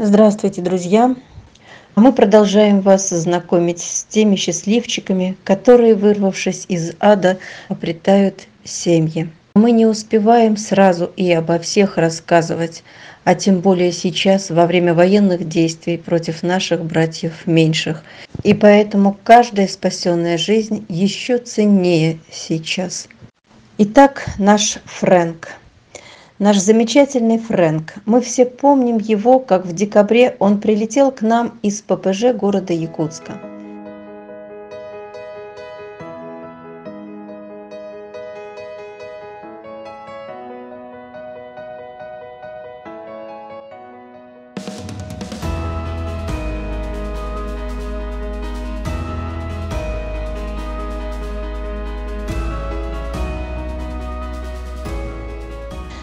Здравствуйте, друзья! Мы продолжаем вас знакомить с теми счастливчиками, которые, вырвавшись из ада, обретают семьи. Мы не успеваем сразу и обо всех рассказывать, а тем более сейчас, во время военных действий против наших братьев меньших. И поэтому каждая спасенная жизнь еще ценнее сейчас. Итак, наш Фрэнк. Наш замечательный Фрэнк. Мы все помним его, как в декабре он прилетел к нам из ППЖ города Якутска.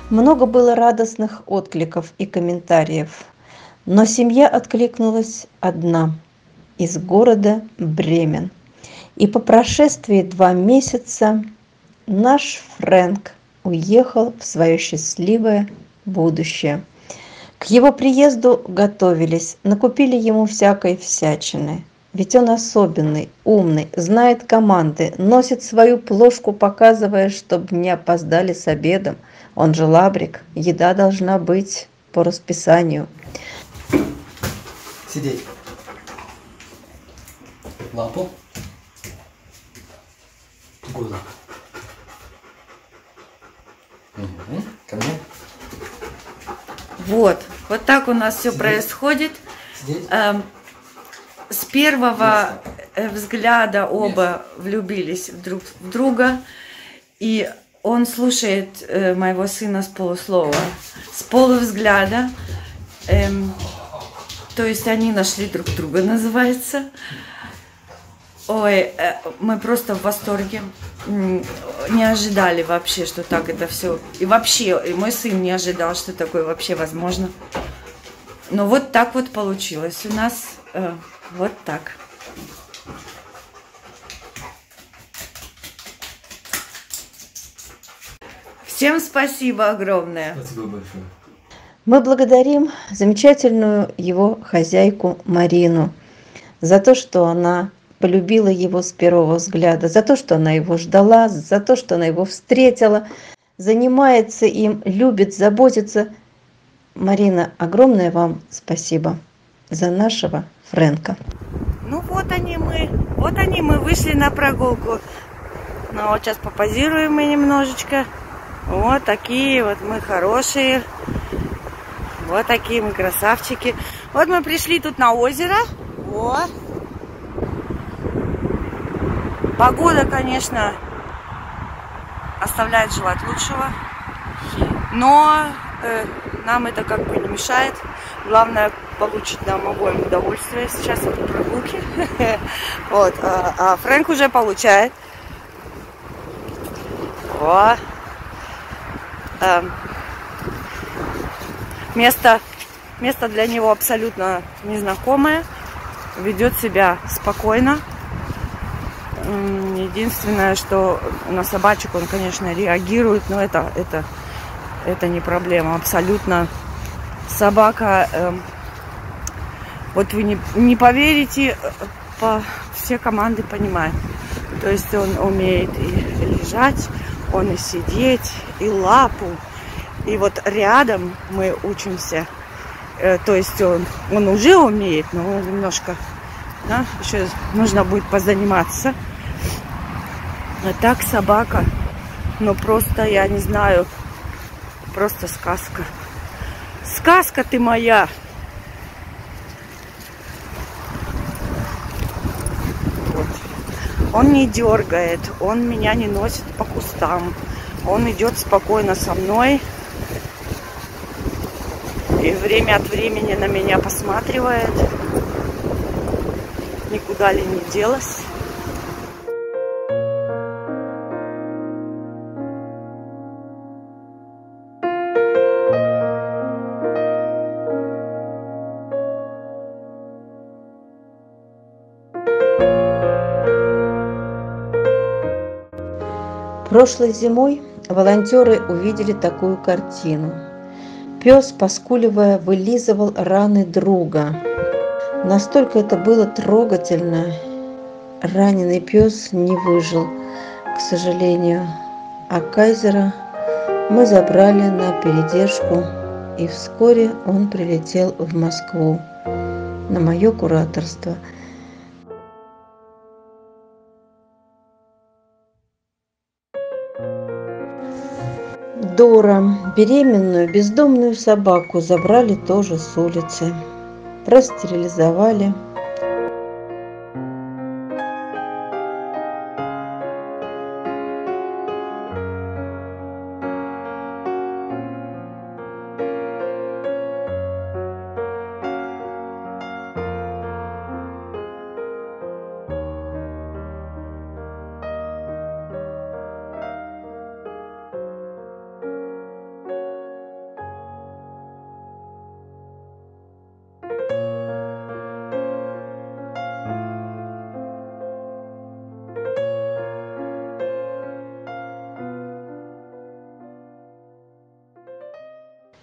Много было радостных откликов и комментариев, но семья откликнулась одна – из города Бремен. И по прошествии 2 месяца наш Фрэнк уехал в свое счастливое будущее. К его приезду готовились, накупили ему всякой всячины. Ведь он особенный, умный, знает команды, носит свою плошку, показывая, чтобы не опоздали с обедом. Он же лабрик, еда должна быть по расписанию. Сидеть. Лапу. Куда? Угу. Ко мне. Вот так у нас все происходит. С первого взгляда оба влюбились друг в друга, и он слушает моего сына с полуслова, с полувзгляда. То есть они нашли друг друга, называется. Ой, мы просто в восторге. Не ожидали вообще, что так это все. И вообще, и мой сын не ожидал, что такое вообще возможно. Но вот так вот получилось у нас. Вот так. Всем спасибо огромное. Спасибо большое. Мы благодарим замечательную его хозяйку Марину за то, что она полюбила его с первого взгляда, за то, что она его ждала, за то, что она его встретила, занимается им, любит, заботится. Марина, огромное вам спасибо за нашего Фрэнка. Ну вот они мы вышли на прогулку. Ну вот сейчас попозируем мы немножечко. Вот такие вот мы хорошие. Вот такие мы красавчики. Вот мы пришли тут на озеро. Вот. Погода, конечно, оставляет желать лучшего. Но нам это как бы не мешает. Главное получить нам обоим удовольствие сейчас от прогулки. Вот. А Фрэнк уже получает. Вот. Место для него абсолютно незнакомое. Ведет себя спокойно. Единственное, что на собачек он, конечно, реагирует, но это не проблема. Абсолютно собака, вот вы не поверите, все команды понимает. То есть он умеет и лежать, он и сидеть, и лапу. И вот рядом мы учимся. То есть он уже умеет, но немножко, да, еще нужно будет позаниматься. А так собака, ну просто, я не знаю, просто сказка. Сказка ты моя! Вот. Он не дергает, он меня не носит по кустам. Он идет спокойно со мной. И время от времени на меня посматривает. Никуда ли не делась. Прошлой зимой волонтеры увидели такую картину. пес, поскуливая, вылизывал раны друга. Настолько это было трогательно. Раненый пес не выжил, к сожалению, а Кайзера мы забрали на передержку, и вскоре он прилетел в Москву на мое кураторство. Дора, беременную бездомную собаку, забрали тоже с улицы, простерилизовали.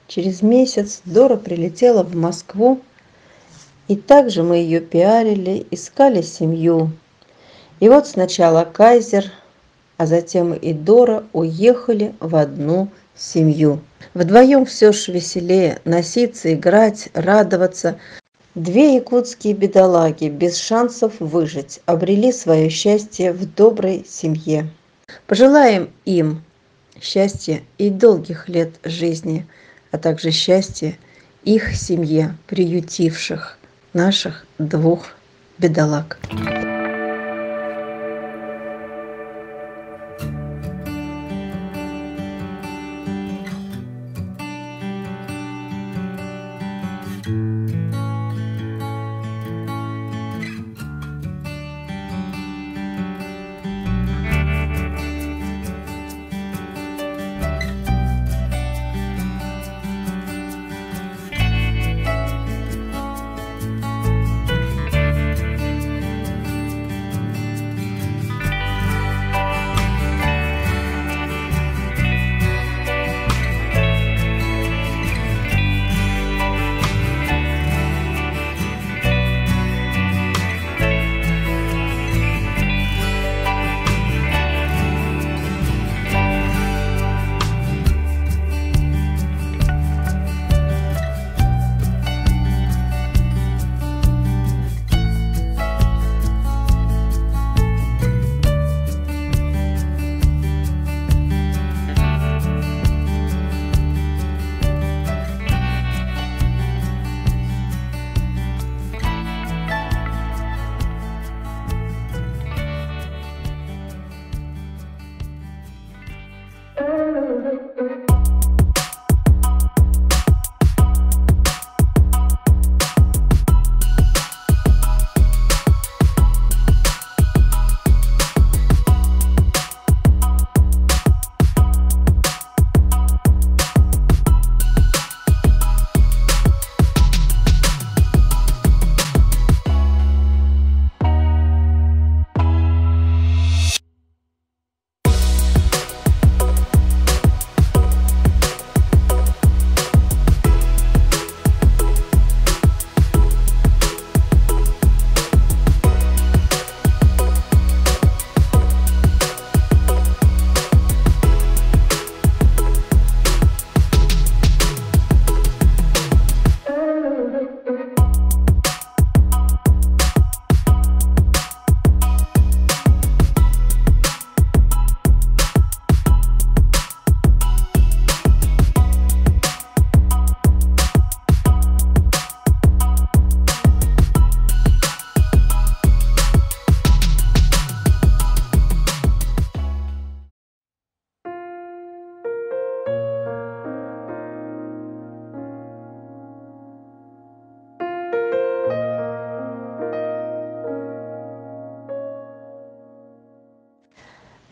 Через месяц Дора прилетела в Москву, и также мы ее пиарили, искали семью. И вот сначала Кайзер, а затем и Дора уехали в одну семью. Вдвоем все ж веселее носиться, играть, радоваться. Две якутские бедолаги без шансов выжить обрели свое счастье в доброй семье. Пожелаем им счастья и долгих лет жизни, а также счастья их семье, приютивших наших двух бедолаг.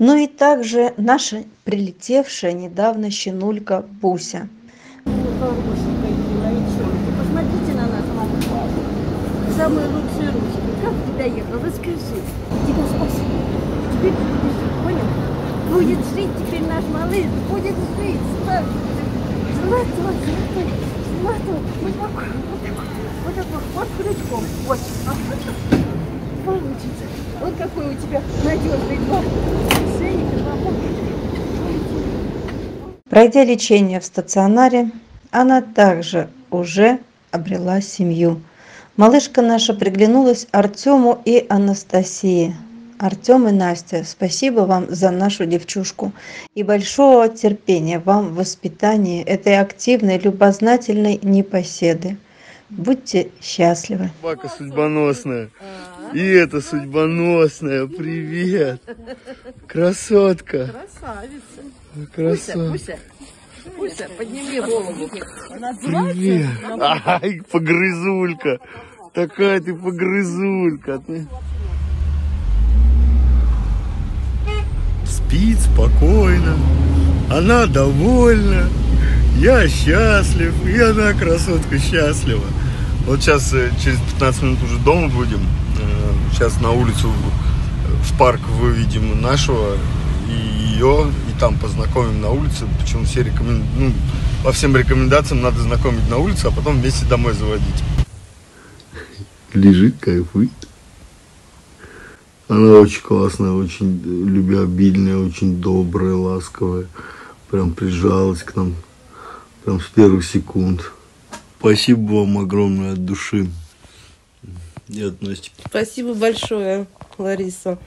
Ну и также наша прилетевшая недавно щенулька Буся. Посмотрите на нас, мама. Самые лучшие ручки. Как ты доехал? Расскажи. Тебя спасибо. Теперь ты будешь жить, понял? Будет жить теперь наш малыш. Будет жить. Желательно. Вот крючком. Вот. Получится. Вот какой у тебя надежный два шейника, два бока. Пройдя лечение в стационаре, она также уже обрела семью. Малышка наша приглянулась Артему и Анастасии. Артем и Настя, спасибо вам за нашу девчушку и большого терпения вам в воспитании этой активной, любознательной непоседы. Будьте счастливы. Собака судьбоносная. И это судьбоносная. Привет. Красотка. Красавица. Красотка. Пуся, подними голову. Она Привет. Ай, погрызулька. Такая ты погрызулька. Спит спокойно. Она довольна. Я счастлив. И она, красотка, счастлива. Вот сейчас через 15 минут уже дома будем. Сейчас на улицу в парк выведем нашего и ее. И там познакомим на улице. Причем все по всем рекомендациям надо знакомить на улице, а потом вместе домой заводить. Лежит, кайфует. Она очень классная, очень любвеобильная, очень добрая, ласковая. Прям прижалась к нам. Прям с первых секунд. Спасибо вам огромное от души. И от Насти. Спасибо большое, Лариса.